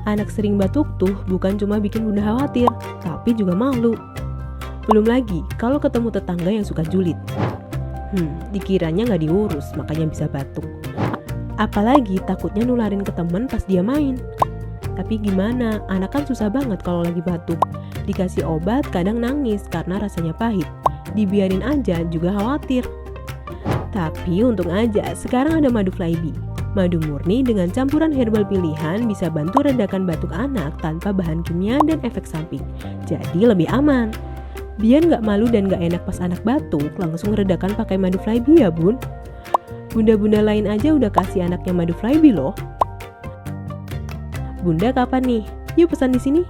Anak sering batuk tuh bukan cuma bikin bunda khawatir, tapi juga malu. Belum lagi kalau ketemu tetangga yang suka julid. Dikiranya nggak diurus, makanya bisa batuk. Apalagi takutnya nularin ke temen pas dia main. Tapi gimana, anak kan susah banget kalau lagi batuk. Dikasih obat kadang nangis karena rasanya pahit. Dibiarin aja juga khawatir. Tapi untung aja sekarang ada madu Flybi. Madu murni dengan campuran herbal pilihan bisa bantu redakan batuk anak tanpa bahan kimia dan efek samping. Jadi lebih aman. Biar nggak malu dan nggak enak pas anak batuk, langsung redakan pakai madu Flybi ya bun. Bunda-bunda lain aja udah kasih anaknya madu Flybi loh. Bunda kapan nih? Yuk pesan di sini.